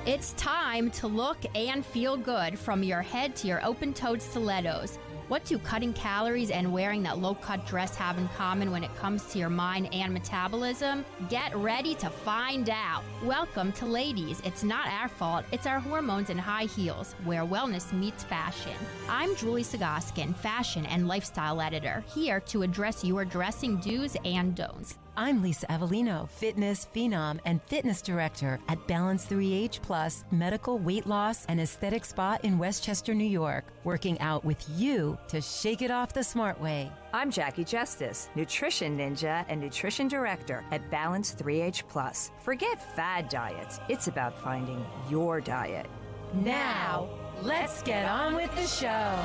It's time to look and feel good from your head to your open-toed stilettos. What do cutting calories and wearing that low-cut dress have in common when it comes to your mind and metabolism? Get ready to find out. Welcome to Ladies. It's not our fault. It's our hormones and high heels, where wellness meets fashion. I'm Julie Sagoskin, fashion and lifestyle editor, here to address your dressing do's and don'ts. I'm Lisa Avellino, fitness phenom and fitness director at Balance 3H Plus Medical Weight Loss and Aesthetic Spa in Westchester, New York, working out with you to shake it off the smart way. I'm Jacqui Justice, nutrition ninja and nutrition director at Balance 3H Plus. Forget fad diets. It's about finding your diet. Now, let's get on with the show.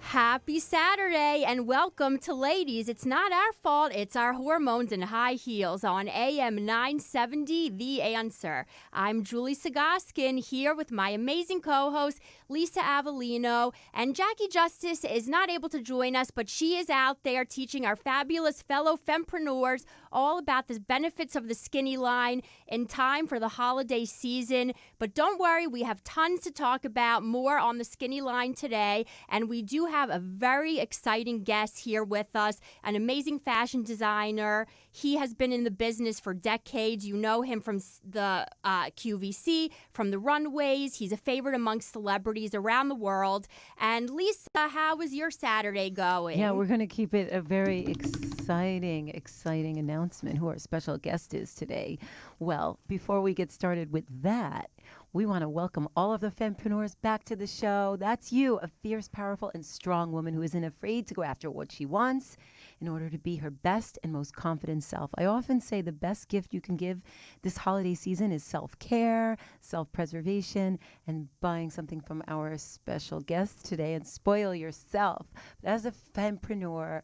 Happy Saturday and welcome to Ladies. It's not our fault, it's our hormones and high heels on AM 970, The Answer. I'm Julie Sagoskin here with my amazing co-host, Lisa Avellino. And Jacqui Justice is not able to join us, but she is out there teaching our fabulous fellow fempreneurs all about the benefits of the skinny line in time for the holiday season. But don't worry, we have tons to talk about more on the skinny line today. And we do have a very exciting guest here with us, an amazing fashion designer. He has been in the business for decades. You know him from the QVC, from the runways. He's a favorite amongst celebrities around the world. And Lisa, how was your Saturday going? Yeah, we're going to keep it a very exciting announcement who our special guest is today. Well, before we get started with that, we want to welcome all of the fempreneurs back to the show. That's you, a fierce, powerful, and strong woman who isn't afraid to go after what she wants in order to be her best and most confident self. I often say the best gift you can give this holiday season is self-care, self-preservation, and buying something from our special guest today and spoil yourself. But as a fempreneur,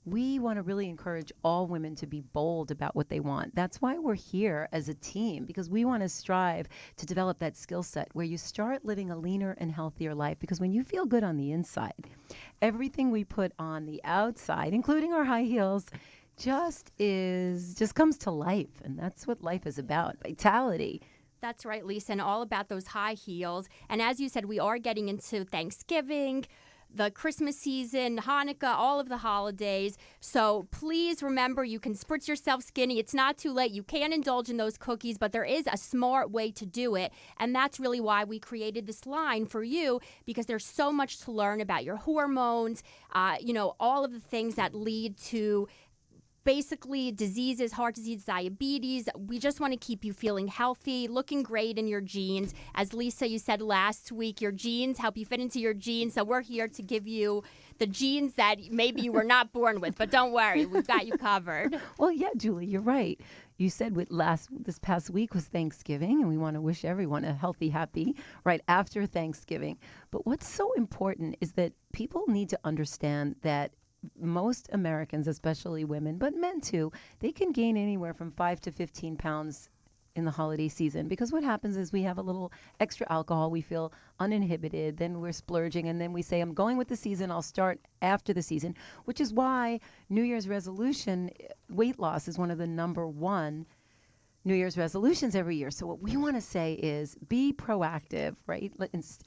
we want to really encourage all women to be bold about what they want. That's why we're here as a team, because we want to strive to develop that skill set where you start living a leaner and healthier life. Because when you feel good on the inside, everything we put on the outside, including our high heels, just comes to life. And that's what life is about, vitality. That's right, Lisa, and all about those high heels. And as you said, we are getting into Thanksgiving, the Christmas season, Hanukkah, all of the holidays. So please remember, you can spritz yourself skinny. It's not too late. You can indulge in those cookies, but there is a smart way to do it. And that's really why we created this line for you, because there's so much to learn about your hormones, all of the things that lead to basically diseases, heart disease, diabetes. We just want to keep you feeling healthy, looking great in your jeans. As Lisa, you said last week, your jeans help you fit into your jeans. So we're here to give you the jeans that maybe you were not born with. But don't worry, we've got you covered. Well, yeah, Julie, you're right. You said this past week was Thanksgiving, and we want to wish everyone a healthy, happy right after Thanksgiving. But what's so important is that people need to understand that most Americans, especially women, but men too, they can gain anywhere from 5 to 15 pounds in the holiday season, because what happens is we have a little extra alcohol, we feel uninhibited, then we're splurging, and then we say, I'm going with the season, I'll start after the season, which is why New Year's resolution, weight loss is one of the number one New Year's resolutions every year. So what we want to say is be proactive, right?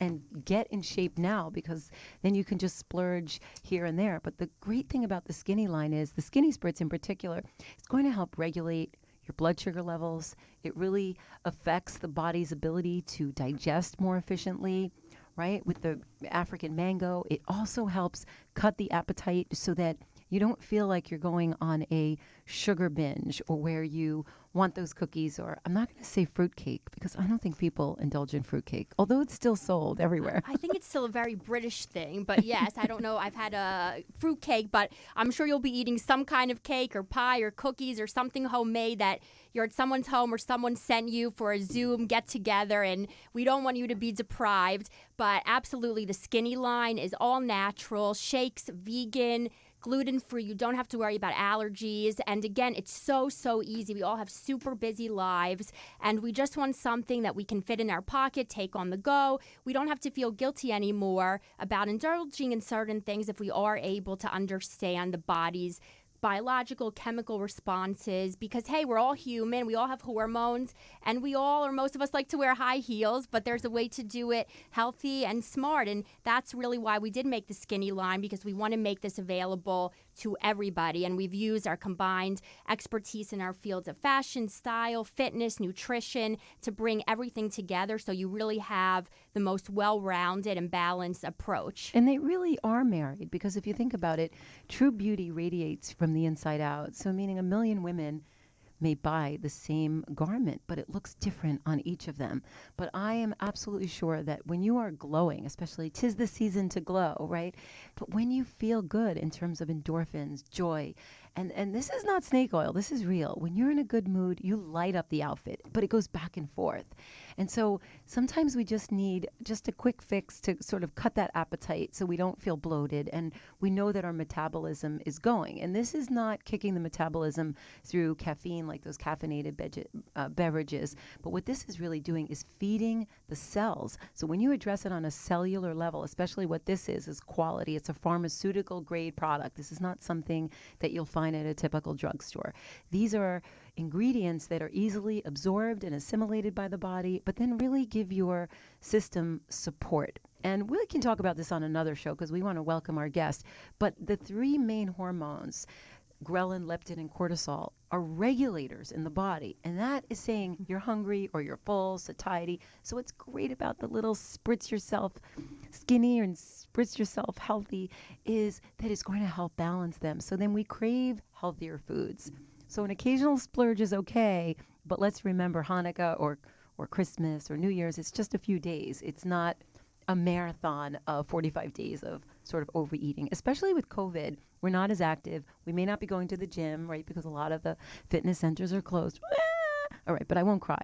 And get in shape now, because then you can just splurge here and there. But the great thing about the skinny line is the skinny spritz in particular, it's going to help regulate your blood sugar levels. It really affects the body's ability to digest more efficiently, right? With the African mango, it also helps cut the appetite so that you don't feel like you're going on a sugar binge, or where you want those cookies, or I'm not going to say fruitcake, because I don't think people indulge in fruitcake, although it's still sold everywhere. I think it's still a very British thing, but yes, I don't know. I've had a fruitcake, but I'm sure you'll be eating some kind of cake or pie or cookies or something homemade that you're at someone's home or someone sent you for a Zoom get together, and we don't want you to be deprived. But absolutely, the skinny line is all natural, shakes, vegan, gluten-free. You don't have to worry about allergies. And again, it's so easy. We all have super busy lives, and we just want something that we can fit in our pocket, take on the go. We don't have to feel guilty anymore about indulging in certain things if we are able to understand the body's biological, chemical responses because, hey, we're all human. We all have hormones, and we all, or most of us, like to wear high heels, but there's a way to do it healthy and smart. And that's really why we did make the skinny line, because we want to make this available to everybody. And we've used our combined expertise in our fields of fashion, style, fitness, nutrition to bring everything together so you really have the most well-rounded and balanced approach. And they really are married, because if you think about it, true beauty radiates from the inside out. So meaning 1 million women may buy the same garment, but it looks different on each of them. But I am absolutely sure that when you are glowing, especially 'tis the season to glow, right? But when you feel good in terms of endorphins, joy, and this is not snake oil, this is real. When you're in a good mood, you light up the outfit, but it goes back and forth. And so sometimes we just need just a quick fix to sort of cut that appetite so we don't feel bloated and we know that our metabolism is going. And this is not kicking the metabolism through caffeine like those caffeinated beverages. But what this is really doing is feeding the cells. So when you address it on a cellular level, especially what this is quality. It's a pharmaceutical grade product. This is not something that you'll find at a typical drugstore. These are ingredients that are easily absorbed and assimilated by the body, but then really give your system support. And we can talk about this on another show because we want to welcome our guest. But the 3 main hormones, ghrelin, leptin, and cortisol, are regulators in the body. And that is saying you're hungry or you're full, satiety. So what's great about the little spritz yourself skinny and spritz yourself healthy is that it's going to help balance them. So then we crave healthier foods. So an occasional splurge is okay, but let's remember Hanukkah or Christmas or New Year's, it's just a few days. It's not a marathon of 45 days of sort of overeating, especially with COVID. We're not as active. We may not be going to the gym, right? Because a lot of the fitness centers are closed. All right, but I won't cry.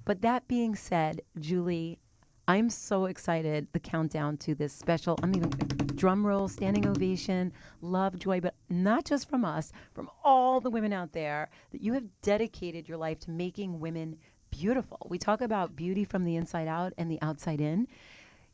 But that being said, Julie, I'm so excited, the countdown to this special, I'm even going to drum roll, standing ovation, love, joy, but not just from us, from all the women out there, that you have dedicated your life to making women beautiful. We talk about beauty from the inside out and the outside in.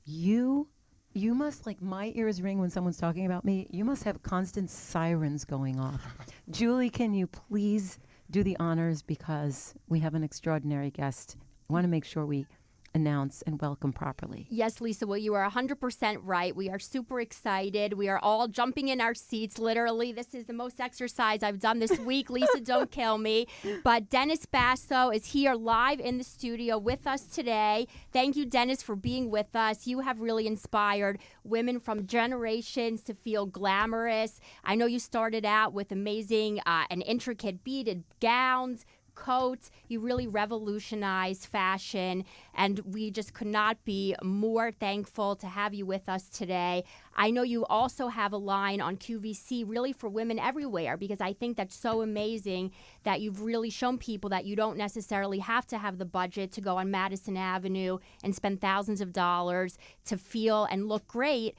You must, like my ears ring when someone's talking about me, you must have constant sirens going off. Julie, can you please do the honors because we have an extraordinary guest. I want to make sure we announce and welcome properly. Yes, Lisa, well, you are 100% right. We are super excited. We are all jumping in our seats, literally. This is the most exercise I've done this week. Lisa, don't kill me. But Dennis Basso is here live in the studio with us today. Thank you, Dennis, for being with us. You have really inspired women from generations to feel glamorous. I know you started out with amazing and intricate beaded gowns, coats. You really revolutionized fashion, and we just could not be more thankful to have you with us today. I know you also have a line on QVC really for women everywhere, because I think that's so amazing that you've really shown people that you don't necessarily have to have the budget to go on Madison Avenue and spend thousands of dollars to feel and look great,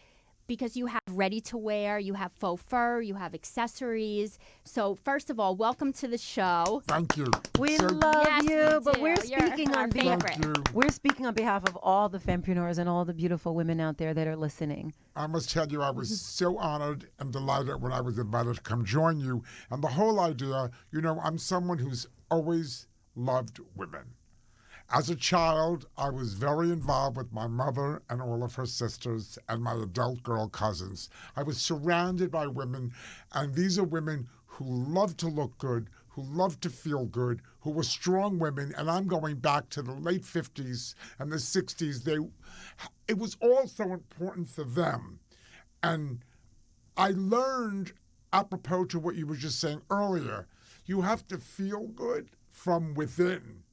because you have ready to wear, you have faux fur, you have accessories. So first of all, welcome to the show. Thank you. We love Yes, you, we but do. we're You're speaking our on behalf. favorite. We're speaking on behalf of all the fempreneurs and all the beautiful women out there that are listening. I must tell you, I was so honored and delighted when I was invited to come join you. And the whole idea, I'm someone who's always loved women. As a child, I was very involved with my mother and all of her sisters and my adult girl cousins. I was surrounded by women, and these are women who love to look good, who love to feel good, who were strong women, and I'm going back to the late 50s and the 60s. It was all so important for them. And I learned, apropos to what you were just saying earlier, you have to feel good from within.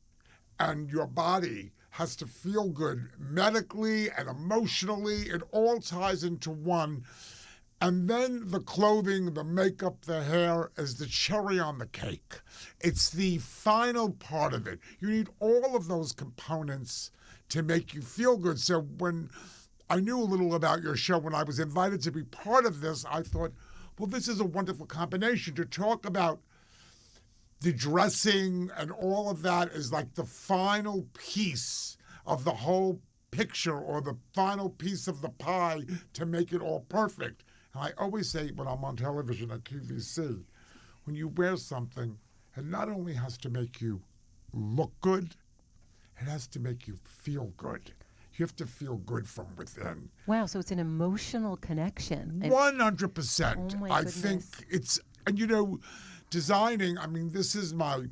And your body has to feel good medically and emotionally. It all ties into one. And then the clothing, the makeup, the hair is the cherry on the cake. It's the final part of it. You need all of those components to make you feel good. So when I knew a little about your show, when I was invited to be part of this, I thought, well, this is a wonderful combination to talk about. The dressing and all of that is like the final piece of the whole picture, or the final piece of the pie to make it all perfect. And I always say when I'm on television at QVC, when you wear something, it not only has to make you look good, it has to make you feel good. You have to feel good from within. Wow, so it's an emotional connection. 100%. Oh my I goodness. think it's, and you know, designing, I mean, this is my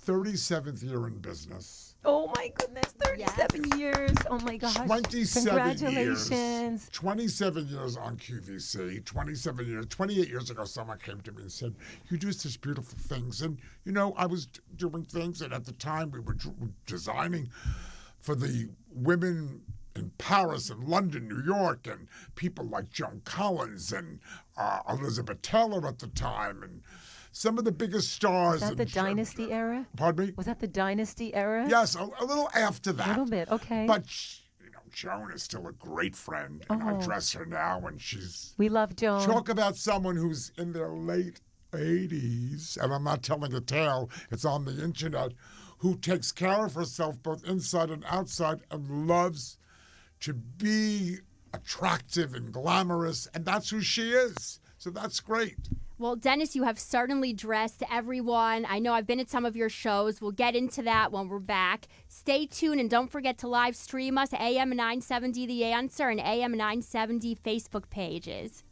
37th year in business. Oh my goodness, 37 years. Oh my gosh. 27 Congratulations. years. 27 years on QVC. 27 years. 28 years ago, someone came to me and said, you do such beautiful things. And, you know, I was doing things, and at the time we were designing for the women in Paris and London, New York, and people like Joan Collins and Elizabeth Taylor at the time, and some of the biggest stars. Was that the Dynasty era? Pardon me? Was that the Dynasty era? Yes, a little after that. A little bit, okay. But, you know, Joan is still a great friend, and I dress her now, and she's... We love Joan. Talk about someone who's in their late 80s, and I'm not telling a tale, it's on the internet, who takes care of herself both inside and outside and loves to be attractive and glamorous, and that's who she is. So that's great. Well, Dennis, you have certainly dressed everyone. I know I've been at some of your shows. We'll get into that when we're back. Stay tuned and don't forget to live stream us, AM 970 The Answer and AM 970 Facebook pages.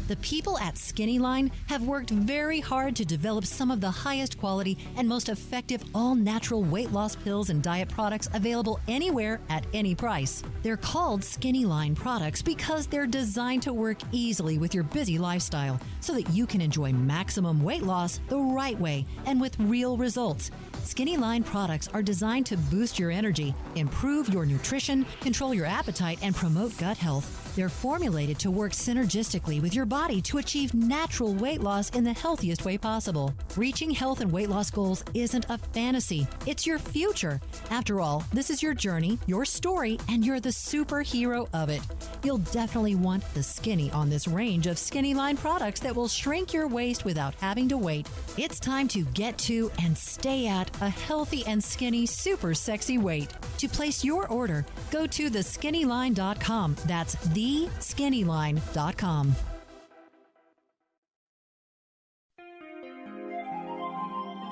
The people at Skinny Line have worked very hard to develop some of the highest quality and most effective all-natural weight loss pills and diet products available anywhere at any price. They're called Skinny Line products because they're designed to work easily with your busy lifestyle so that you can enjoy maximum weight loss the right way and with real results. Skinny Line products are designed to boost your energy, improve your nutrition, control your appetite, and promote gut health. They're formulated to work synergistically with your body to achieve natural weight loss in the healthiest way possible. Reaching health and weight loss goals isn't a fantasy, it's your future. After all, this is your journey, your story, and you're the superhero of it. You'll definitely want the Skinny on this range of Skinny Line products that will shrink your waist without having to wait. It's time to get to and stay at a healthy and skinny super sexy weight. To place your order, go to theskinnyline.com. That's theskinnyline.com.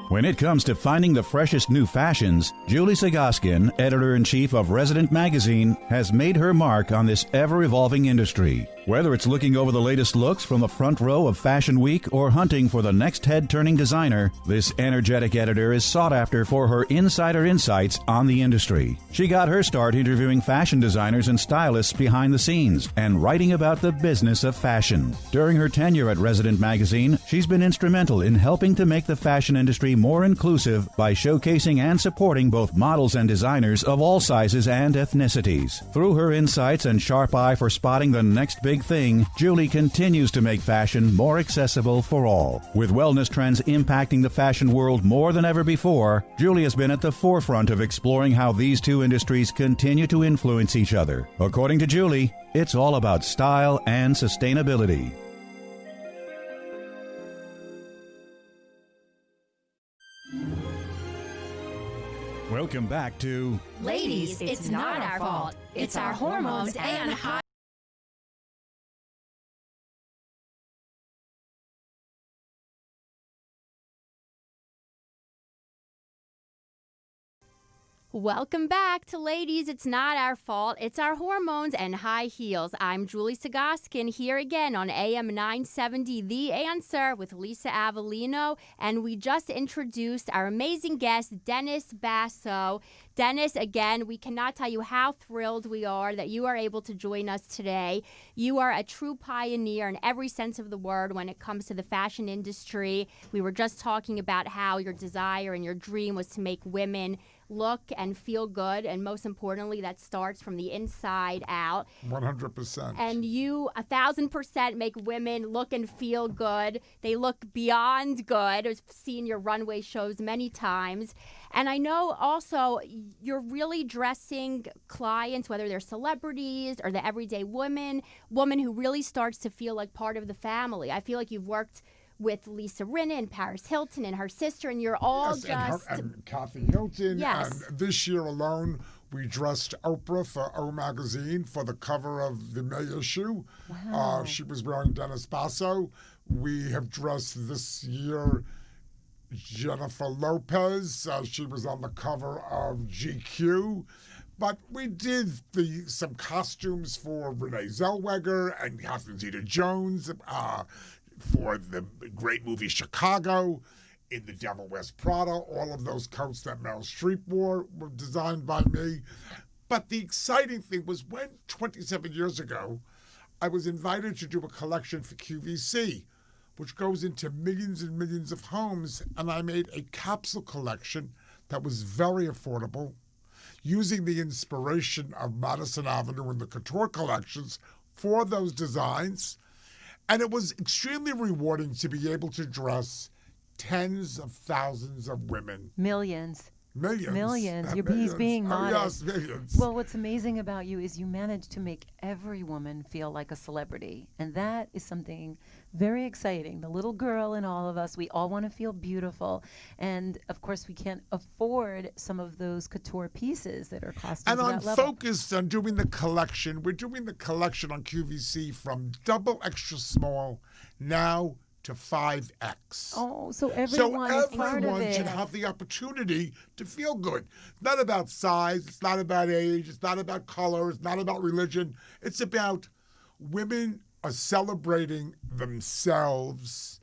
When it comes to finding the freshest new fashions, Julie Sagoskin, editor-in-chief of Resident Magazine, has made her mark on this ever-evolving industry. Whether it's looking over the latest looks from the front row of Fashion Week or hunting for the next head-turning designer, this energetic editor is sought after for her insider insights on the industry. She got her start interviewing fashion designers and stylists behind the scenes and writing about the business of fashion. During her tenure at Resident Magazine, she's been instrumental in helping to make the fashion industry more inclusive by showcasing and supporting both models and designers of all sizes and ethnicities. Through her insights and sharp eye for spotting the next big thing, Julie continues to make fashion more accessible for all. With wellness trends impacting the fashion world more than ever before, Julie has been at the forefront of exploring how these two industries continue to influence each other. According to Julie, it's all about style and sustainability. Welcome back to Ladies, it's not our fault. It's our hormones and high. Welcome back to Ladies, It's Not Our Fault. It's Our Hormones and High Heels. I'm Julie Sagoskin here again on AM 970 The Answer with Lisa Avellino. And we just introduced our amazing guest, Dennis Basso. Dennis, again, we cannot tell you how thrilled we are that you are able to join us today. You are a true pioneer in every sense of the word when it comes to the fashion industry. We were just talking about how your desire and your dream was to make women look and feel good, and most importantly, that starts from the inside out. 100%. And you 1,000% make women look and feel good. They look beyond good. I've seen your runway shows many times. And I know also you're really dressing clients, whether they're celebrities or the everyday woman who really starts to feel like part of the family. I feel like you've worked with Lisa Rinna and Paris Hilton and her sister, and you're all yes, just... and Kathy Hilton. Yes. And this year alone, We dressed Oprah for O Magazine for the cover of the May issue. Wow. She was wearing Dennis Basso. We have dressed this year Jennifer Lopez. She was on the cover of GQ. But we did some costumes for Renee Zellweger and Catherine Zeta-Jones for the great movie Chicago. In The Devil Wears Prada, all of those coats that Meryl Streep wore were designed by me. But the exciting thing was when 27 years ago, I was invited to do a collection for QVC, which goes into millions and millions of homes, and I made a capsule collection that was very affordable, using the inspiration of Madison Avenue and the couture collections for those designs. And it was extremely rewarding to be able to dress tens of thousands of women. Millions. Millions. He's being modest. Yes, millions. Well, what's amazing about you is you manage to make every woman feel like a celebrity. And that is something very exciting. The little girl in all of us, we all want to feel beautiful. And of course, we can't afford some of those couture pieces that are costing And to I'm that level. focused on doing the collection. We're doing the collection on QVC from double extra small now to 5X. Oh, so everyone is part of everyone it. should have the opportunity to feel good. It's not about size. It's not about age. It's not about color. It's not about religion. It's about women are celebrating themselves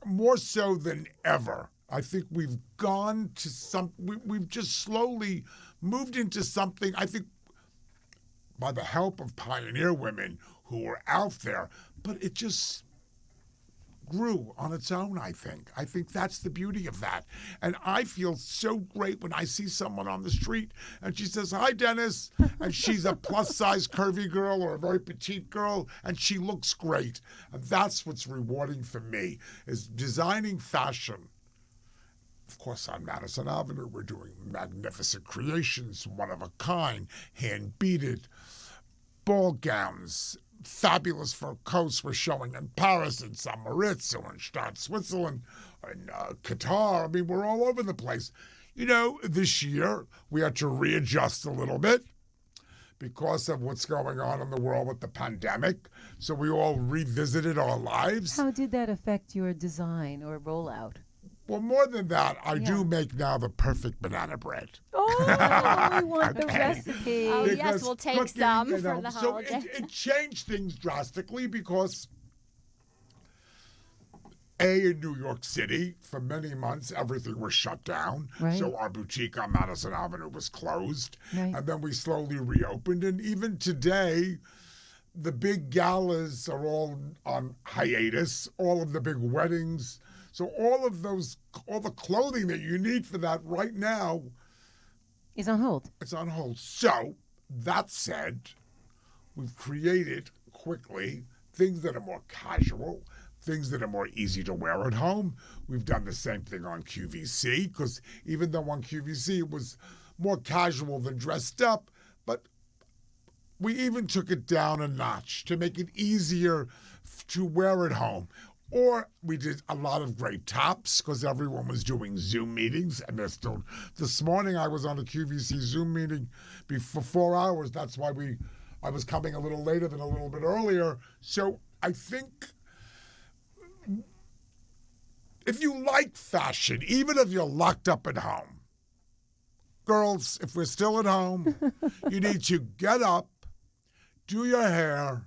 more so than ever. I think we've gone to we've just slowly moved into something, I think, by the help of pioneer women who were out there, but it just grew on its own, I think. I think that's the beauty of that. And I feel so great when I see someone on the street and she says, "Hi, Dennis," and she's a plus-size curvy girl or a very petite girl, and she looks great. And that's what's rewarding for me, is designing fashion. Of course, on Madison Avenue, we're doing magnificent creations, one of a kind, hand-beaded, ball gowns, fabulous fur coats we're showing in Paris and St. Moritz and Stadt, Switzerland, and Qatar. I mean, we're all over the place. You know, this year we had to readjust a little bit because of what's going on in the world with the pandemic. So we all revisited our lives. How did that affect your design or rollout? Well, more than that, I do make now the perfect banana bread. Oh, we want the Okay. recipe. Oh, yes, Because we'll take cooking, some you for know, the so holiday. it changed things drastically because, in New York City, for many months, everything was shut down. Right. So our boutique on Madison Avenue was closed. Right. And then we slowly reopened. And even today, the big galas are all on hiatus, all of the big weddings. So all the clothing that you need for that right now, Is on hold. it's on hold. So, that said, we've created quickly things that are more casual, things that are more easy to wear at home. We've done the same thing on QVC, because even though on QVC it was more casual than dressed up, but we even took it down a notch to make it easier to wear at home. Or we did a lot of great tops because everyone was doing Zoom meetings, and they're still. This morning I was on a QVC Zoom meeting for 4 hours. That's why I was coming a little later than a little bit earlier. So I think if you like fashion, even if you're locked up at home, girls, if we're still at home, you need to get up, do your hair,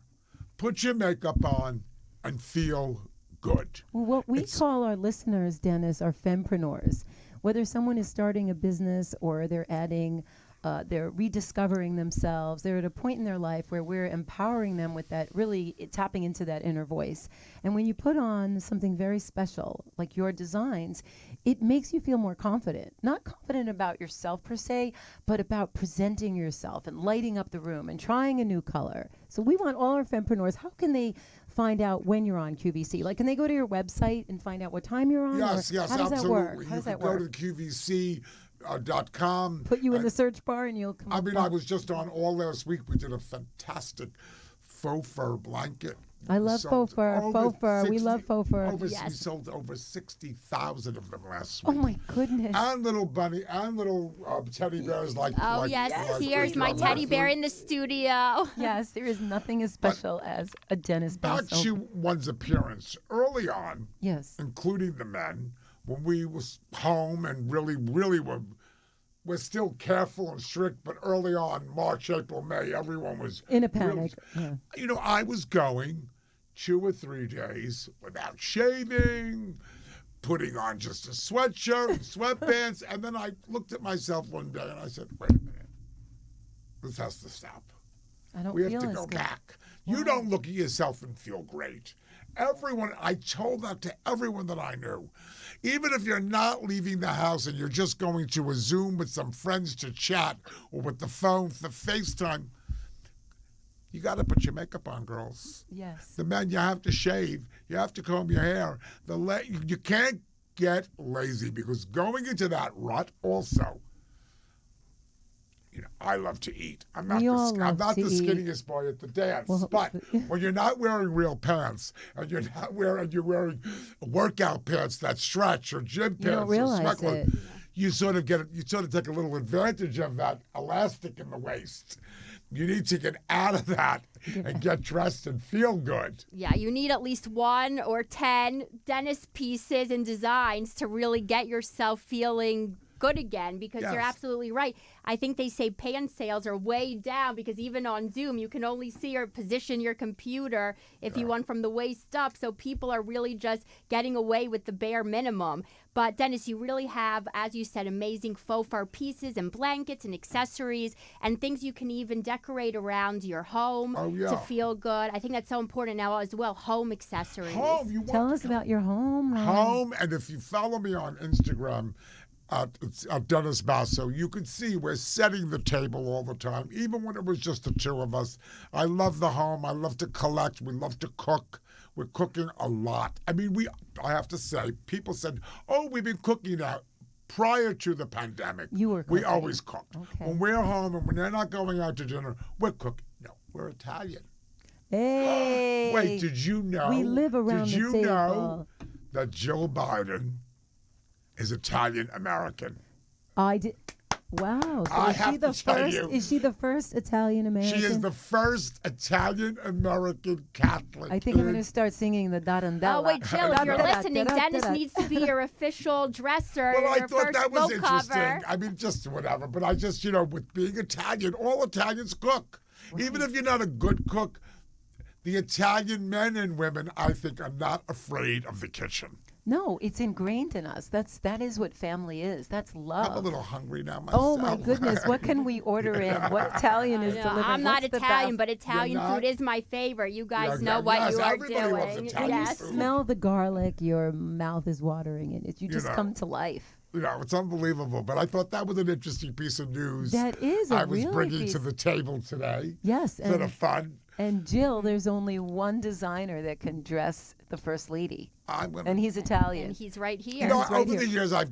put your makeup on, and feel good. Well, what we call our listeners, Dennis, are fempreneurs. Whether someone is starting a business or they're they're rediscovering themselves, they're at a point in their life where we're empowering them with that, really tapping into that inner voice. And when you put on something very special, like your designs, it makes you feel more confident. Not confident about yourself per se, but about presenting yourself and lighting up the room and trying a new color. So we want all our fempreneurs, how can they find out when you're on QVC? Like, can they go to your website and find out what time you're on? Yes, or yes, how does absolutely. that work? How does that Go work? to QVC.com. Put you in the search bar and you'll come I up mean, with- I was just on all last week. We did a fantastic faux fur blanket I love faux fur. Faux fur. We love faux fur. We Yes. sold over 60,000 of them last Oh week. my goodness. And little bunny and little teddy bears like. Oh, like, yes. like Here's my teddy bear in the studio. Yes, there is nothing as special as a Dennis Back Basso. to one's appearance early on, Yes. including the men, when we was home and really we're still careful and strict, but early on, March, April, May, everyone was In a really- panic. Yeah. You know, I was going 2 or 3 days without shaving, putting on just a sweatshirt and sweatpants, and then I looked at myself one day and I said, wait a minute, this has to stop. I don't We feel have to as go good. back. You don't look at yourself and feel great. I told that to everyone that I knew. Even if you're not leaving the house and you're just going to a Zoom with some friends to chat or with the phone for FaceTime, you got to put your makeup on, girls. Yes. The men, you have to shave. You have to comb your hair. You can't get lazy because going into that rut also, you know, I love to eat. I'm not We all I'm love not to the eat. skinniest boy at the dance, Well, but when you're not wearing real pants and you're wearing workout pants that stretch or gym pants, You don't realize or sweat clothes, it. you sort of take a little advantage of that elastic in the waist. You need to get out of that and get dressed and feel good. Yeah, you need at least 1 or 10 Dennis pieces and designs to really get yourself feeling good again, because you're Yes. absolutely right. I think they say pants sales are way down because even on Zoom, you can only see or position your computer if you want from the waist up. So people are really just getting away with the bare minimum. But Dennis, you really have, as you said, amazing faux fur pieces and blankets and accessories and things you can even decorate around your home Oh, yeah. to feel good. I think that's so important now as well. Home accessories. Home, you Tell want us about your home. Ryan. home, and if you follow me on Instagram at Dennis Basso, you can see we're setting the table all the time, even when it was just the 2 of us. I love the home. I love to collect. We love to cook. We're cooking a lot. I mean, I have to say, people said, oh, we've been cooking now. Prior to the pandemic, You were we cooking. always cooked. Okay. When we're home and when they're not going out to dinner, we're cooking. No, we're Italian. Hey. Wait, did you know? We live around Did the you table. know that Joe Biden is Italian American? I did. Wow. So I is have she the to tell first? you. Is she the first Italian American? She is the first Italian American Catholic. I think I'm going to start singing the Darandella. Oh, wait, Jill, if you're listening, Dennis needs to be your official dresser, Well, I your thought first that was book interesting. cover. I mean, just whatever. But I just, with being Italian, all Italians cook. Even if you're not a good cook, the Italian men and women, I think, are not afraid of the kitchen. No, it's ingrained in us. That is what family is. That's love. I'm a little hungry now myself. Oh my goodness! What can we order in? What Italian is No, delivering? I'm not What's the Italian, best? but Italian You're not? food is my favorite. You guys Yeah, know what yes, you are everybody loves doing. Italian Yes. food. Smell the garlic. Your mouth is watering, and you just know. come to life. It's unbelievable. But I thought that was an interesting piece of news. That is a I was really bringing piece- to the table today. Yes, Instead of fun. and Jill, there's only one designer that can dress the first lady, I'm gonna, and he's Italian. And he's right here. You know, He's right over here. the years, I've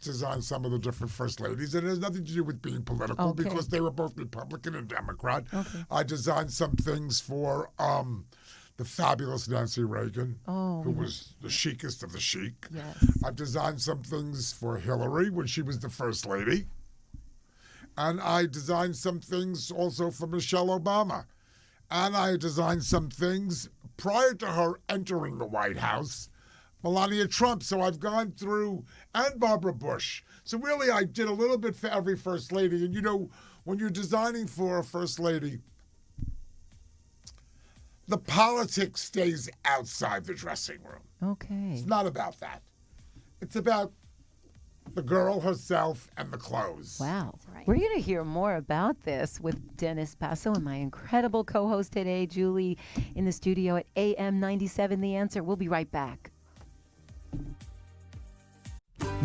designed some of the different first ladies, and it has nothing to do with being political Okay. because they were both Republican and Democrat. Okay. I designed some things for the fabulous Nancy Reagan, who was the chicest of the chic. Yes. I've designed some things for Hillary when she was the first lady. And I designed some things also for Michelle Obama. And I designed some things prior to her entering the White House, Melania Trump. So I've gone through, and Barbara Bush. So really I did a little bit for every first lady. And when you're designing for a first lady, the politics stays outside the dressing room. Okay. It's not about that. It's about the girl herself and the clothes. Wow. right. We're going to hear more about this with Dennis Basso and my incredible co-host today, Julie, in the studio at AM 97 The Answer. We'll be right back.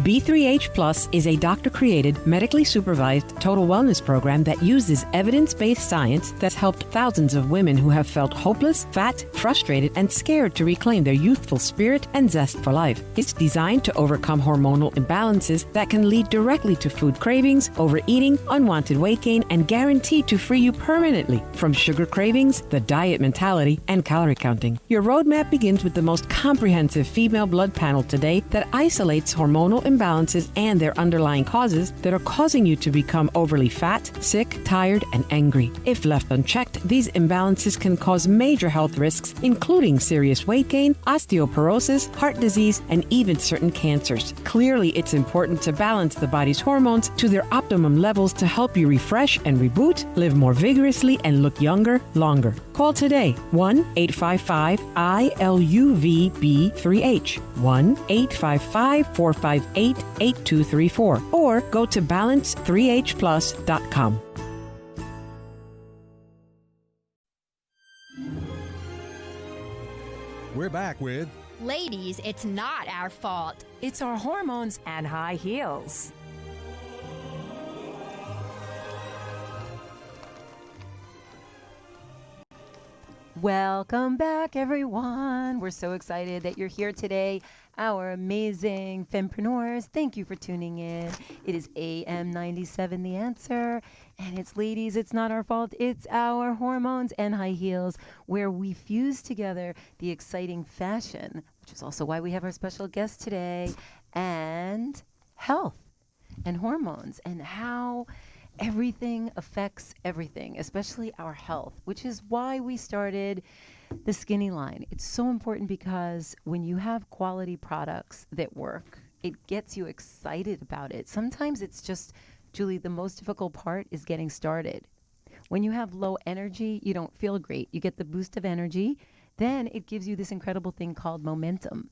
B3H Plus is a doctor-created, medically supervised total wellness program that uses evidence-based science that's helped thousands of women who have felt hopeless, fat, frustrated, and scared to reclaim their youthful spirit and zest for life. It's designed to overcome hormonal imbalances that can lead directly to food cravings, overeating, unwanted weight gain, and guaranteed to free you permanently from sugar cravings, the diet mentality, and calorie counting. Your roadmap begins with the most comprehensive female blood panel today that isolates hormonal imbalances and their underlying causes that are causing you to become overly fat, sick, tired, and angry. If left unchecked, these imbalances can cause major health risks, including serious weight gain, osteoporosis, heart disease, and even certain cancers. Clearly, it's important to balance the body's hormones to their optimum levels to help you refresh and reboot, live more vigorously, and look younger, longer. Call today, 1-855-ILUVB3H, 1-855-458-8234, or go to balance3hplus.com. We're back with Ladies, it's not our fault. It's our hormones and high heels. Welcome back, everyone. We're so excited that you're here today. Our amazing fempreneurs, thank you for tuning in. It is AM 97 The Answer, and it's Ladies, It's Not Our Fault. It's our hormones and high heels, where we fuse together the exciting fashion, which is also why we have our special guest today, and health and hormones and how everything affects everything, especially our health, which is why we started the Skinny line. It's so important because when you have quality products that work, it gets you excited about it. Sometimes it's just, Julie, the most difficult part is getting started. When you have low energy, you don't feel great. You get the boost of energy. Then it gives you this incredible thing called momentum.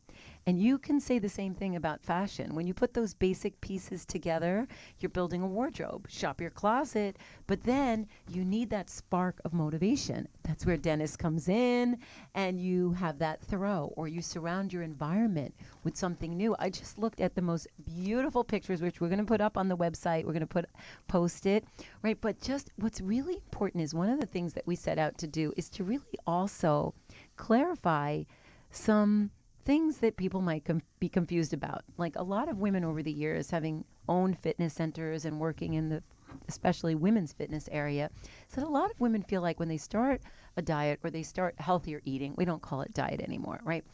And you can say the same thing about fashion. When you put those basic pieces together, you're building a wardrobe. Shop your closet, but then you need that spark of motivation. That's where Dennis comes in, and you have that throw, or you surround your environment with something new. I just looked at the most beautiful pictures, which we're going to put up on the website. We're going to post it, right? But just what's really important is one of the things that we set out to do is to really also clarify some things that people might be confused about. Like a lot of women over the years, having owned fitness centers and working in the especially women's fitness area, said a lot of women feel like when they start a diet or they start healthier eating, we don't call it diet anymore, right?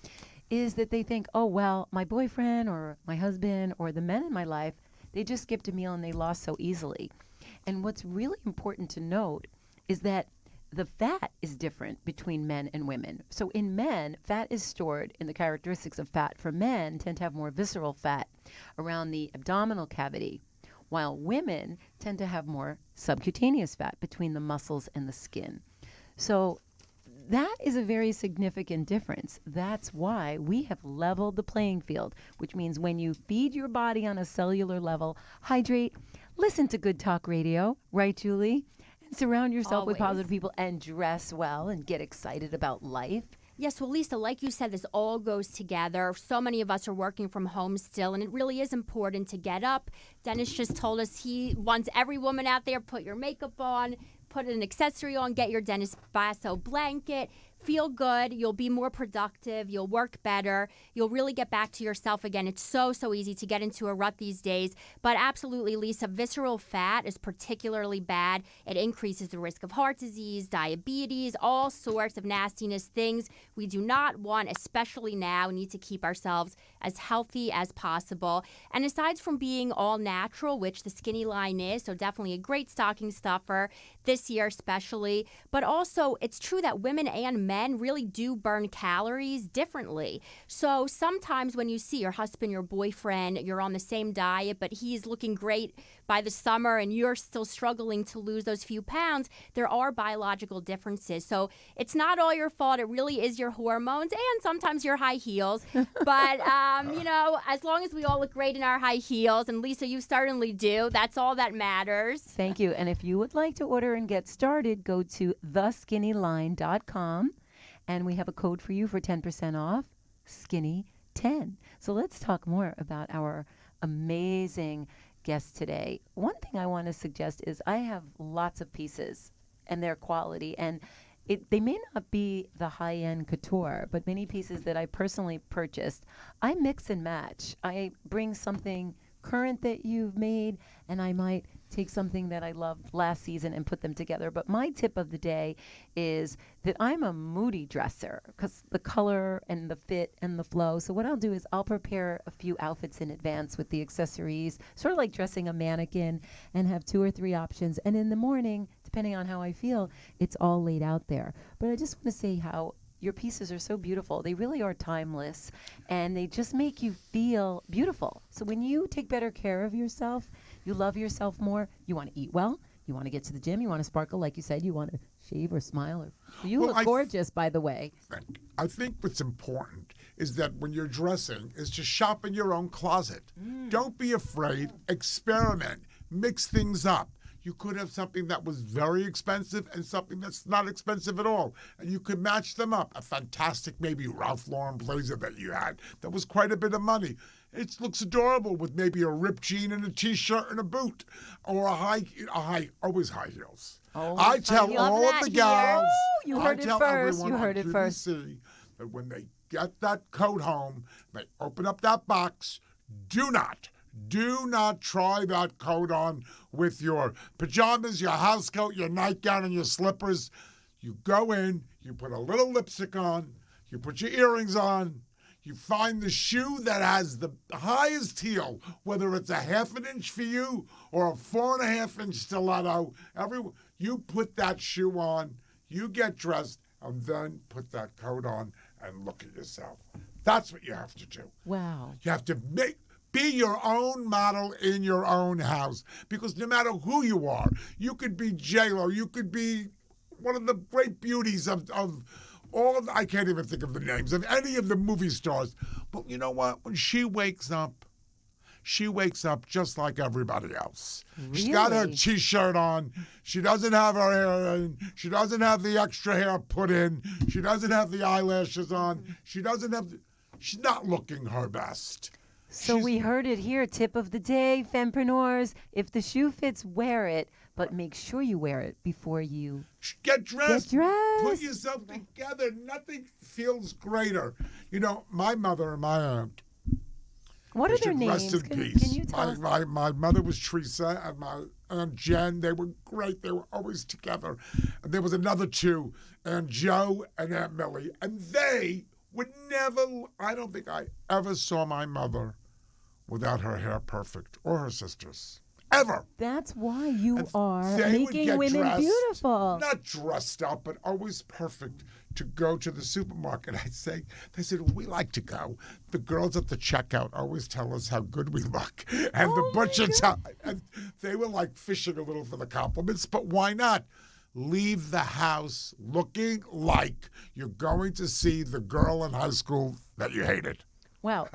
Is that they think, oh, well, my boyfriend or my husband or the men in my life, they just skipped a meal and they lost so easily. And what's really important to note is that the fat is different between men and women. So in men, fat is stored in the characteristics of fat. For men, tend to have more visceral fat around the abdominal cavity, while women tend to have more subcutaneous fat between the muscles and the skin. So that is a very significant difference. That's why we have leveled the playing field, which means when you feed your body on a cellular level, hydrate, listen to good talk radio, right, Julie? And surround yourself with positive people and dress well and get excited about life. Yes, well, Lisa, like you said, this all goes together. So many of us are working from home still, and it really is important to get up. Dennis just told us he wants every woman out there, put your makeup on, put an accessory on, get your Dennis Basso blanket, feel good, you'll be more productive, you'll work better, you'll really get back to yourself again. It's so easy to get into a rut these days. But absolutely, Lisa, visceral fat is particularly bad. It increases the risk of heart disease, diabetes, all sorts of nastiness, things we do not want, especially now. We need to keep ourselves as healthy as possible. And aside from being all natural, which the Skinny line is, so definitely a great stocking stuffer this year especially, but also it's true that women and men really do burn calories differently. So sometimes when you see your husband, your boyfriend, you're on the same diet, but he's looking great by the summer and you're still struggling to lose those few pounds, there are biological differences. So it's not all your fault. It really is your hormones and sometimes your high heels. But, as long as we all look great in our high heels, and Lisa, you certainly do, that's all that matters. Thank you. And if you would like to order and get started, go to theskinnyline.com. And we have a code for you for 10% off, Skinny 10. So let's talk more about our amazing guests today. One thing I want to suggest is I have lots of pieces and their quality, and they may not be the high-end couture, but many pieces that I personally purchased, I mix and match. I bring something current that you've made, and I might take something that I loved last season and put them together. But my tip of the day is that I'm a moody dresser because the color and the fit and the flow. So what I'll do is I'll prepare a few outfits in advance with the accessories, sort of like dressing a mannequin, and have 2 or 3 options. And in the morning, depending on how I feel, it's all laid out there. But I just want to say how your pieces are so beautiful. They really are timeless, and they just make you feel beautiful. So when you take better care of yourself, you love yourself more, you want to eat well, you want to get to the gym, you want to sparkle, like you said, you want to shave or smile. You look gorgeous, by the way. I think what's important is that when you're dressing is to shop in your own closet. Don't be afraid. Experiment. Mix things up. You could have something that was very expensive and something that's not expensive at all. And you could match them up. A fantastic maybe Ralph Lauren blazer that you had that was quite a bit of money. It looks adorable with maybe a ripped jean and a T-shirt and a boot. Or always high heels. I tell all of the gals. You heard it first. You heard it first. That when they get that coat home, they open up that box, do not try that coat on with your pajamas, your house coat, your nightgown, and your slippers. You go in, you put a little lipstick on, you put your earrings on, you find the shoe that has the highest heel, whether it's a 1/2 inch for you or a 4.5 inch stiletto. You put that shoe on, you get dressed, and then put that coat on and look at yourself. That's what you have to do. Wow. You have to be your own model in your own house, because no matter who you are, you could be J-Lo, you could be one of the great beauties of all of, I can't even think of the names of any of the movie stars. But you know what? When she wakes up just like everybody else. Really? She's got her T-shirt on. She doesn't have her hair in. She doesn't have the extra hair put in. She doesn't have the eyelashes on. She's not looking her best. So we heard it here. Tip of the day, fempreneurs. If the shoe fits, wear it. But make sure you wear it before you get dressed. Put yourself together. Nothing feels greater. You know, my mother and my aunt. What are their names? Can you tell us? My mother was Teresa, and my Aunt Jen. They were great. They were always together. And there was another 2, Aunt Joe and Aunt Millie. And they would never, I don't think I ever saw my mother without her hair perfect, or her sisters. Ever. That's why you are making women beautiful. Not dressed up, but always perfect to go to the supermarket. They said, we like to go. The girls at the checkout always tell us how good we look. And the butcher, and they were like fishing a little for the compliments, but why not? Leave the house looking like you're going to see the girl in high school that you hated. Well,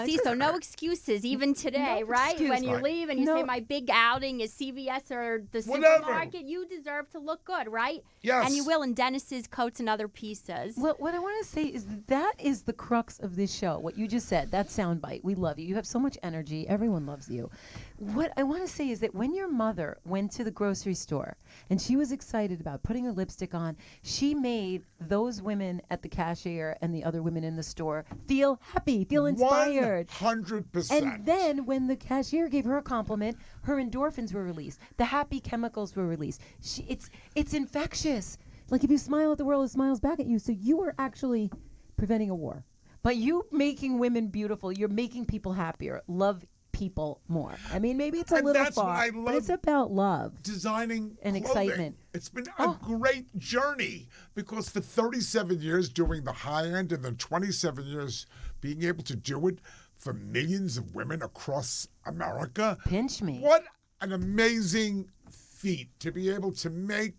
see, so no excuses, even today, right? When you leave and you say my big outing is CVS or the supermarket, you deserve to look good, right? Yes. And you will in Dennis's coats and other pieces. Well, what I want to say is that is the crux of this show. What you just said, that soundbite. We love you. You have so much energy. Everyone loves you. What I want to say is that when your mother went to the grocery store and she was excited about putting her lipstick on, she made those women at the cashier and the other women in the store feel happy, feel inspired. 100%. And then when the cashier gave her a compliment, her endorphins were released. The happy chemicals were released. It's infectious. Like if you smile at the world, it smiles back at you. So you are actually preventing a war. By you making women beautiful, you're making people happier. Love people more. I mean, maybe it's a little far, but it's about love, designing and clothing. Excitement. It's been a great journey, because for 37 years doing the high end and then 27 years being able to do it for millions of women across America. Pinch me. What an amazing feat to be able to make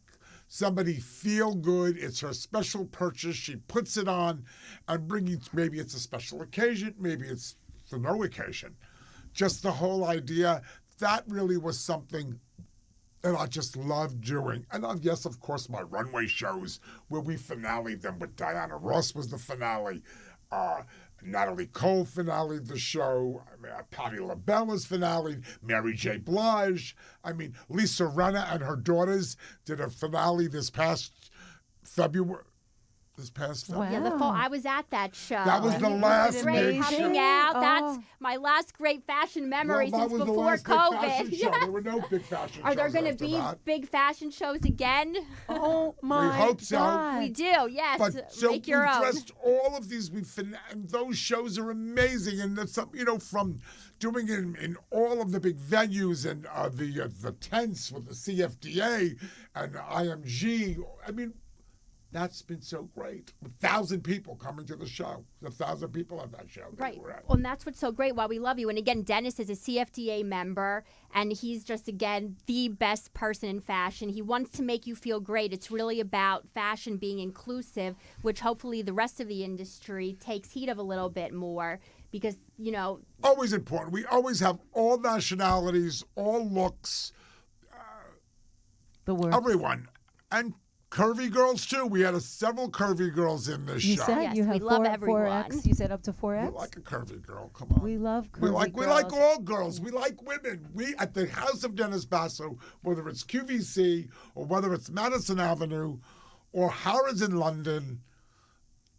somebody feel good. It's her special purchase. She puts it on and maybe it's a special occasion, maybe it's for no occasion. Just the whole idea, that really was something that I just loved doing. And yes, of course, my runway shows where we finale them with Diana Ross was the finale. Natalie Cole finale the show. Patti LaBella's finale. Mary J. Blige. Lisa Rinna and her daughters did a finale this past February. Wow. Yeah, the fall. I was at that show. That was the last big show. Coming out. That's my last great fashion memory since before COVID. Yes. There were no big fashion shows. Are there going to be big fashion shows again? Oh my! We hope so. God. We do. Yes. But so make your own. Dressed all of these. And those shows are amazing, and that's from doing it in all of the big venues and the tents with the CFDA and IMG. That's been so great. 1,000 people coming to the show. 1,000 people at that show. Right. Well, and that's what's so great. Why we love you. And again, Dennis is a CFDA member, and he's just, again, the best person in fashion. He wants to make you feel great. It's really about fashion being inclusive, which hopefully the rest of the industry takes heed of a little bit more because, Always important. We always have all nationalities, all looks. The word. Everyone. And curvy girls, too. We had several curvy girls in this show. You said you have we love everyone. 4X. You said up to 4X? We like a curvy girl. Come on. We love curvy girls. We like all girls. We like women. We, at the House of Dennis Basso, whether it's QVC or whether it's Madison Avenue or Harrods in London,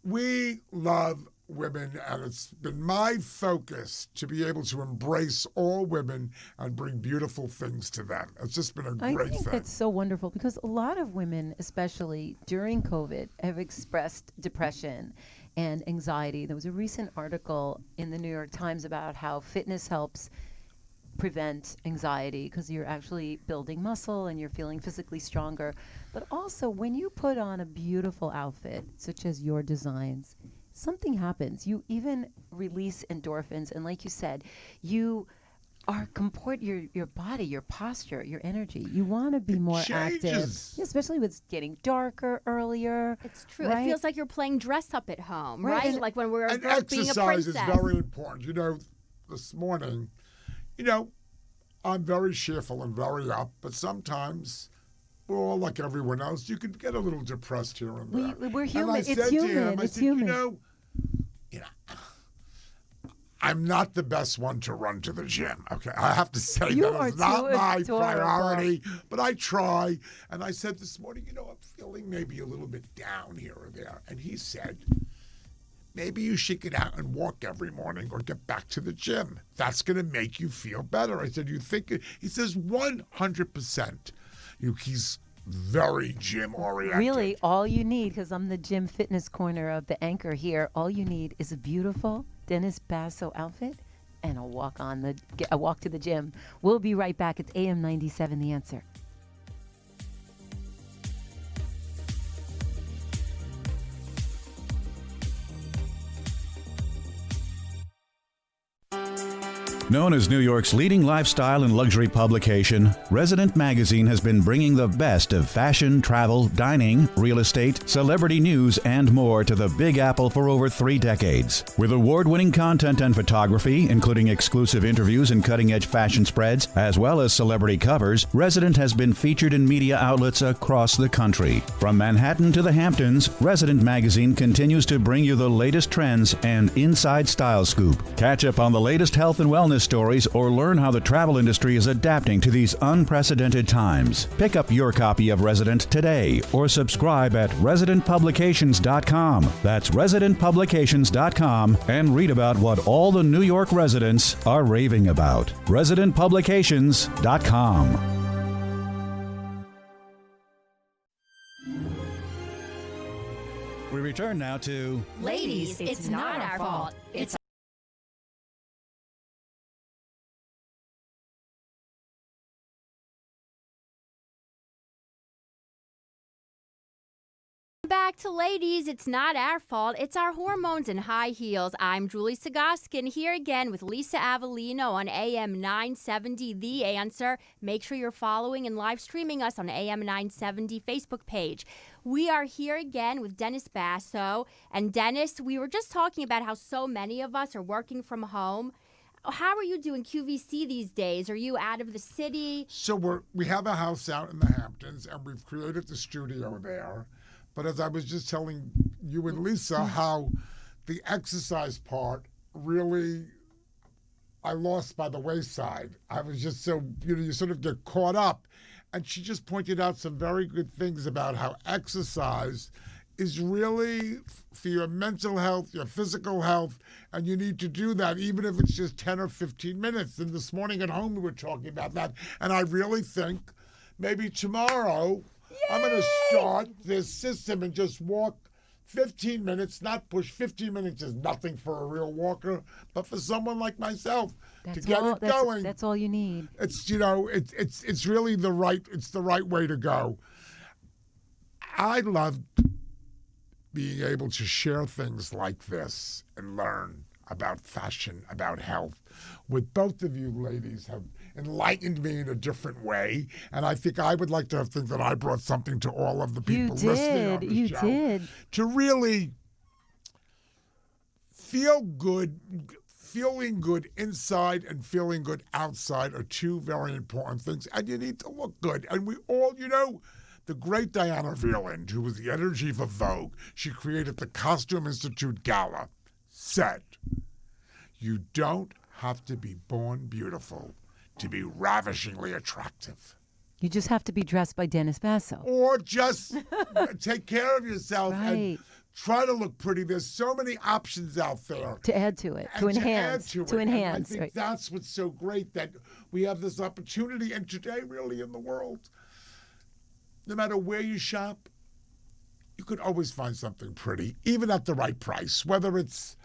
we love women, and it's been my focus to be able to embrace all women and bring beautiful things to them. It's just been a great thing. I think that's so wonderful because a lot of women, especially during COVID, have expressed depression and anxiety. There was a recent article in the New York Times about how fitness helps prevent anxiety because you're actually building muscle and you're feeling physically stronger. But also, when you put on a beautiful outfit, such as your designs, something happens. You even release endorphins, and like you said, you comport your body, your posture, your energy. You want to be more active, especially with getting darker earlier. It's true. Right? It feels like you're playing dress up at home, right? And like when we're and being a princess. exercise is very important. This morning, I'm very cheerful and very up, but sometimes we're all like everyone else. You can get a little depressed here and there. We're human. And I said to him, It's human. I'm not the best one to run to the gym. Okay, I have to say You that are is not too my adorable. priority, but I try. And I said this morning, I'm feeling maybe a little bit down here or there. And he said, maybe you should get out and walk every morning or get back to the gym. That's going to make you feel better. I said, you think it? He says 100%. He's very gym oriented. Really, all you need, because I'm the gym fitness corner of the anchor here, all you need is a beautiful Dennis Basso outfit and a walk to the gym. We'll be right back. It's AM 97, The Answer. Known as New York's leading lifestyle and luxury publication, Resident Magazine has been bringing the best of fashion, travel, dining, real estate, celebrity news, and more to the Big Apple for over 3 decades. With award-winning content and photography, including exclusive interviews and cutting-edge fashion spreads, as well as celebrity covers, Resident has been featured in media outlets across the country. From Manhattan to the Hamptons, Resident Magazine continues to bring you the latest trends and inside style scoop. Catch up on the latest health and wellness stories or learn how the travel industry is adapting to these unprecedented times. Pick up your copy of Resident today or subscribe at residentpublications.com. That's residentpublications.com and read about what all the New York residents are raving about. residentpublications.com. We return now to Ladies, it's not our fault. It's back to Ladies, it's not our fault. It's our hormones and high heels. I'm Julie Sagoskin here again with Lisa Avellino on AM 970, The Answer. Make sure you're following and live streaming us on AM 970 Facebook page. We are here again with Dennis Basso. And Dennis, we were just talking about how so many of us are working from home. How are you doing QVC these days? Are you out of the city? So we have a house out in the Hamptons, and we've created the studio there. But as I was just telling you and Lisa, how the exercise part really I lost by the wayside. I was just so, you sort of get caught up. And she just pointed out some very good things about how exercise is really for your mental health, your physical health, and you need to do that even if it's just 10 or 15 minutes. And this morning at home we were talking about that. And I really think maybe tomorrow I'm going to start this system and just walk 15 minutes, not push. 15 minutes is nothing for a real walker, but for someone like myself to get it going. That's all you need. It's it's really the right way to go. I love being able to share things like this and learn about fashion, about health, with both of you ladies have enlightened me in a different way. And I think I would like to think that I brought something to all of the people listening on the show. You did. To really feel good. Feeling good inside and feeling good outside are two very important things. And you need to look good. And we all, the great Diana Vreeland, who was the editor-in-chief of Vogue, she created the Costume Institute Gala, said, you don't have to be born beautiful to be ravishingly attractive. You just have to be dressed by Dennis Basso. Or just take care of yourself and try to look pretty. There's so many options out there. To add to it, to enhance. And I think that's what's so great, that we have this opportunity. And today, really, in the world, no matter where you shop, you could always find something pretty, even at the right price, whether it's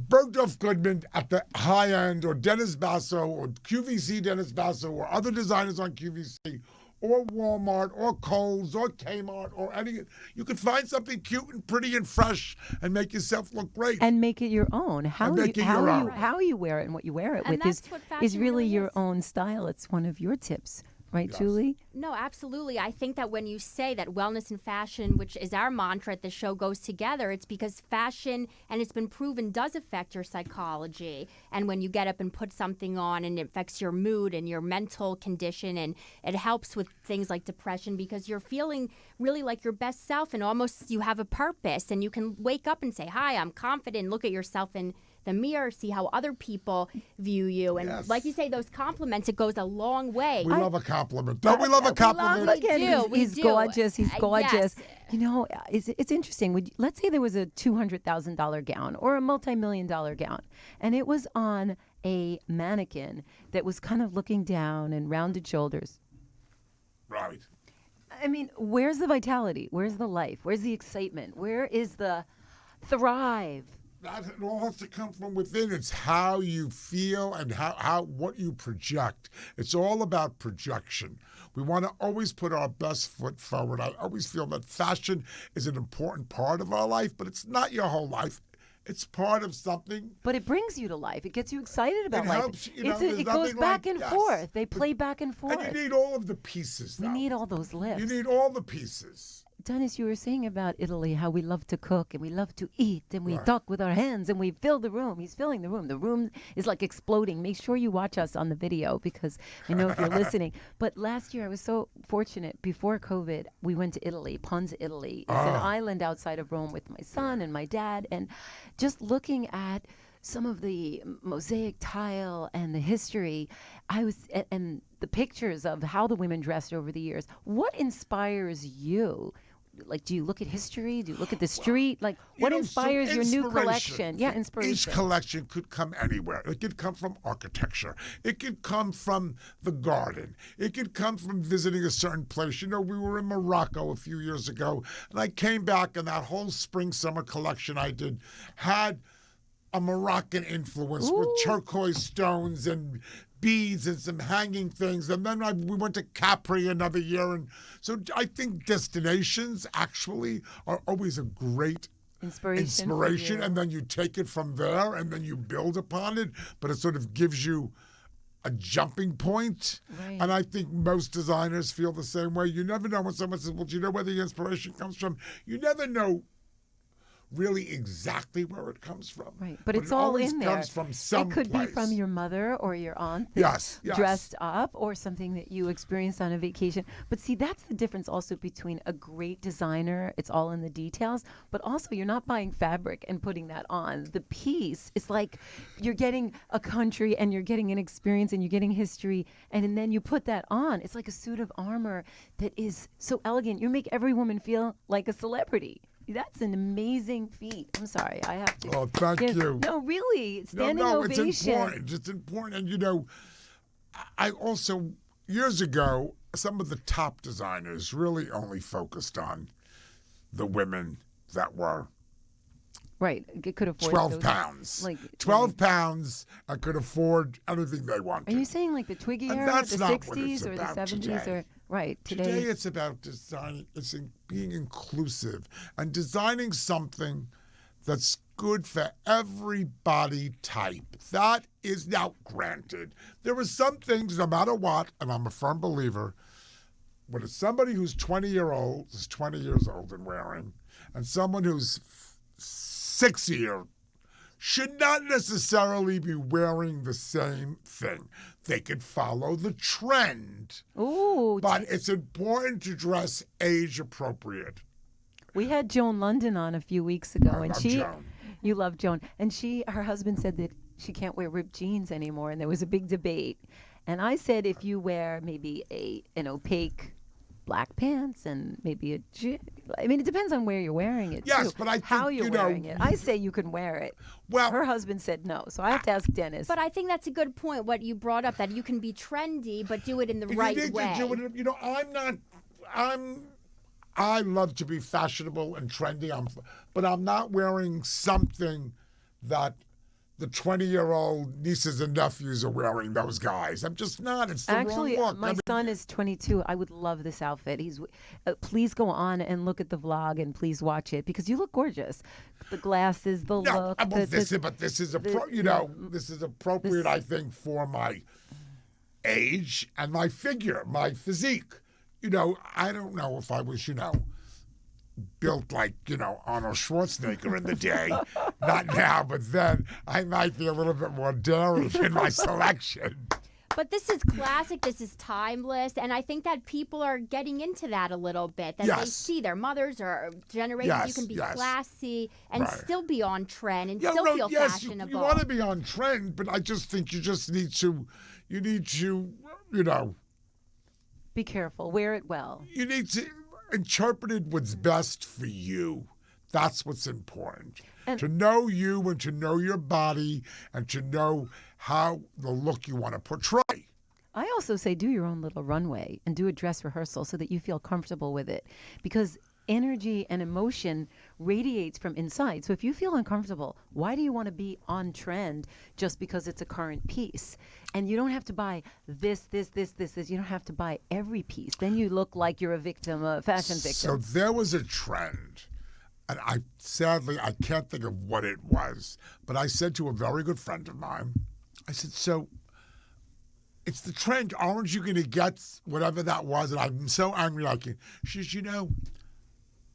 Bergdorf Goodman at the high end, or Dennis Basso, or QVC Dennis Basso, or other designers on QVC, or Walmart, or Kohl's, or Kmart, or any. You could find something cute and pretty and fresh and make yourself look great. And make it your own. How you wear it and what you wear it and with is really your is. own style. It's one of your tips. Right, yes. Julie? No, absolutely. I think that when you say that wellness and fashion, which is our mantra at the show, goes together, it's because fashion, and it's been proven, does affect your psychology. And when you get up and put something on, and it affects your mood and your mental condition, and it helps with things like depression, because you're feeling really like your best self, and almost you have a purpose, and you can wake up and say, hi, I'm confident, look at yourself in the mirror, see how other people view you. And like you say, those compliments, it goes a long way. We love a compliment. Don't we love a compliment? He's gorgeous. He's gorgeous. Yes. It's interesting. Let's say there was a $200,000 gown or a multi-million-dollar gown, and it was on a mannequin that was kind of looking down and rounded shoulders. Right. I mean, where's the vitality? Where's the life? Where's the excitement? Where is the thrive? It all has to come from within. It's how you feel and what you project. It's all about projection. We want to always put our best foot forward. I always feel that fashion is an important part of our life, but it's not your whole life. It's part of something. But it brings you to life. It gets you excited about life. Helps, it goes back and forth. They play back and forth. And you need all of the pieces, though. We need all those lifts. You need all the pieces. Dennis, you were saying about Italy, how we love to cook and we love to eat and we talk with our hands and we fill the room. He's filling the room. The room is like exploding. Make sure you watch us on the video, because I know if you're listening. But last year I was so fortunate. Before COVID, we went to Italy, Ponza, Italy. It's an island outside of Rome with my son and my dad. And just looking at some of the mosaic tile and the history, and the pictures of how the women dressed over the years. What inspires you? Like, do you look at history? Do you look at the street? Like, what inspires your new collection? Yeah, inspiration. Each collection could come anywhere. It could come from architecture. It could come from the garden. It could come from visiting a certain place. We were in Morocco a few years ago, and I came back, and that whole spring-summer collection I did had a Moroccan influence with turquoise stones and beads and some hanging things. And then we went to Capri another year. And so I think destinations actually are always a great inspiration. And then you take it from there and then you build upon it. But it sort of gives you a jumping point. Right. And I think most designers feel the same way. You never know when someone says, well, do you know where the inspiration comes from? You never know really exactly where it comes from. Right, but it's it all always in there. comes from some It could be from place. your mother or your aunt Yes, yes. dressed up, or something that you experienced on a vacation. But see, that's the difference also between a great designer, it's all in the details, but also you're not buying fabric and putting that on. The piece is like you're getting a country and you're getting an experience and you're getting history, and then you put that on. It's like a suit of armor that is so elegant. You make every woman feel like a celebrity. That's an amazing feat. I'm sorry, I have to. Oh, thank you. No, really, standing no, ovation. it's important. It's important. And, you know, I also, years ago, some of the top designers really only focused on the women that were Right, it could afford 12 those, pounds. Like 12 pounds and could afford anything they Are wanted. you saying like the Twiggy And era, that's the not what 60s it's or the about 70s, today. or right Today it's about designing, being inclusive and designing something that's good for every body type. That is now granted. There are some things, no matter what, and I'm a firm believer, when it's somebody who's 20 years old and wearing, and someone who's 60 should not necessarily be wearing the same thing. They could follow the trend. Ooh, But it's important to dress age appropriate. we had Joan London on a few weeks ago, I and love she, Joan. you love Joan, and her husband said that she can't wear ripped jeans anymore, and there was a big debate. And I said, if you wear maybe an opaque black pants and maybe I mean, it depends on where you're wearing it. Yes, too, but I think, how you're you know, wearing it. I say you can wear it. Well, her husband said no, so I have to ask Dennis. But I think that's a good point, what you brought up, that you can be trendy, but do it in the right you need way. to do it, you know, I love to be fashionable and trendy, but I'm not wearing something that the 20-year-old nieces and nephews are wearing, those guys. I'm just not. It's the Actually, wrong look. my son is 22. I would love this outfit. Please go on and look at the vlog and please watch it because you look gorgeous. The glasses, the look. This is appropriate, I think, for my age and my figure, my physique. You know, I don't know if I was, built like, Arnold Schwarzenegger in the day. Not now, but then I might be a little bit more daring in my selection. But this is classic, this is timeless, and I think that people are getting into that a little bit, that they see their mothers or generations, you can be classy and still be on trend and still feel fashionable. You want to be on trend, but I just think you need to, be careful, wear it well. You need to interpret it what's best for you. That's what's important. And to know you and to know your body and to know how the look you want to portray. I also say do your own little runway and do a dress rehearsal so that you feel comfortable with it, because energy and emotion radiates from inside. So if you feel uncomfortable, why do you want to be on trend just because it's a current piece? And you don't have to buy this. You don't have to buy every piece. Then you look like you're a victim, a fashion victim. So there was a trend, and I can't think of what it was, but I said to a very good friend of mine, I said, so it's the trend. Aren't you going to get whatever that was? And I'm so angry. She says,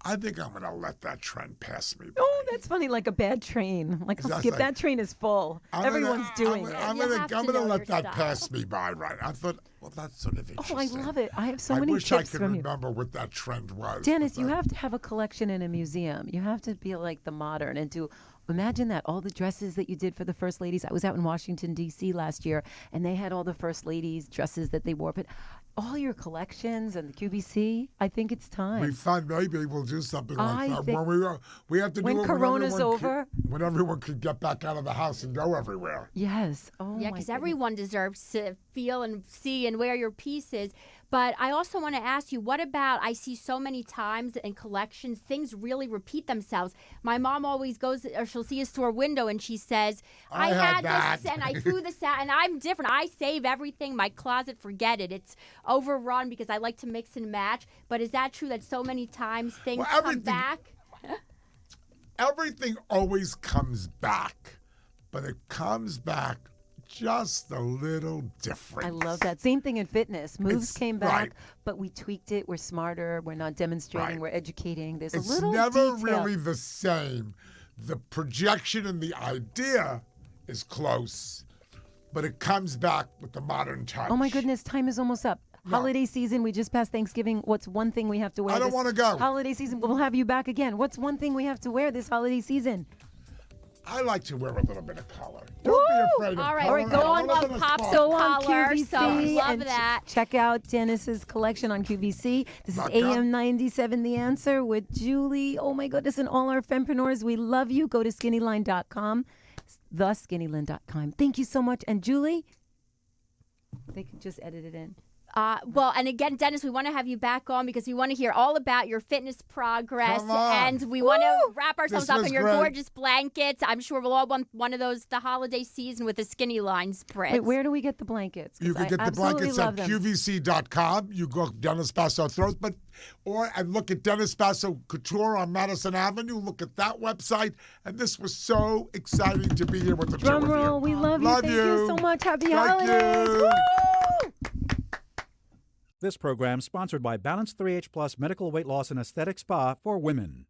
I think I'm going to let that trend pass me by. Oh, that's funny, like a bad train. Like, I'll skip, that train is full. Everyone's doing it. I'm going to let that pass me by, right? I thought, well, that's sort of interesting. Oh, I love it. I have so many tips from you. I wish I could from remember what that trend was. Dennis, you have to have a collection in a museum. You have to be like the modern and do. Imagine that, all the dresses that you did for the First Ladies. I was out in Washington, D.C. last year, and they had all the First Ladies' dresses that they wore. But all your collections and the QVC, I think it's time. We find maybe we'll do something like that. When we have to when do it Corona's over. When everyone could get back out of the house and go everywhere. Yes. Oh, yeah, because everyone deserves to feel and see and wear your pieces. But I also want to ask you, what about, I see so many times in collections, things really repeat themselves. My mom always goes, or she'll see a store window and she says, I had this and I threw this out, and I'm different. I save everything. My closet, forget it. It's overrun because I like to mix and match. But is that true that so many times things come back? Everything always comes back, but it comes back just a little different. I love that. Same thing in fitness. Moves came back, right. but we tweaked it. We're smarter. We're not demonstrating. Right. We're educating. There's It's a little never detail. really the same. The projection and the idea is close, but it comes back with the modern touch. Oh my goodness, time is almost up. No. Holiday season, we just passed Thanksgiving. What's one thing we have to wear? I don't this wanna go. Holiday season, we'll have you back again. What's one thing we have to wear this holiday season? I like to wear a little bit of color. Don't Woo! be afraid of All right, color. we're going A little love bit of pops spark. Go on color, QVC so love and that. check out Dennis's collection on QVC. This is .com. AM 97 The Answer with Julie. Oh my goodness, and all our fempreneurs, we love you. Go to skinnyline.com, theskinnyline.com. Thank you so much. And Julie, they can just edit it in. Well, and again, Dennis, we want to have you back on because we want to hear all about your fitness progress. Come on. And we want to wrap ourselves This up was in your great. gorgeous blankets. I'm sure we'll all want one of those the holiday season with the Skinny Line spritz. Wait, where do we get the blankets? 'Cause You can I get the absolutely blankets love at them. QVC.com. You go Dennis Basso Throws, and look at Dennis Basso Couture on Madison Avenue. Look at that website. And this was so exciting to be here with the two Drum of roll, you. we love you. Love Thank you so much. Happy Thank holidays. you. Woo! This program sponsored by Balance 3H Plus Medical Weight Loss and Aesthetic Spa for Women.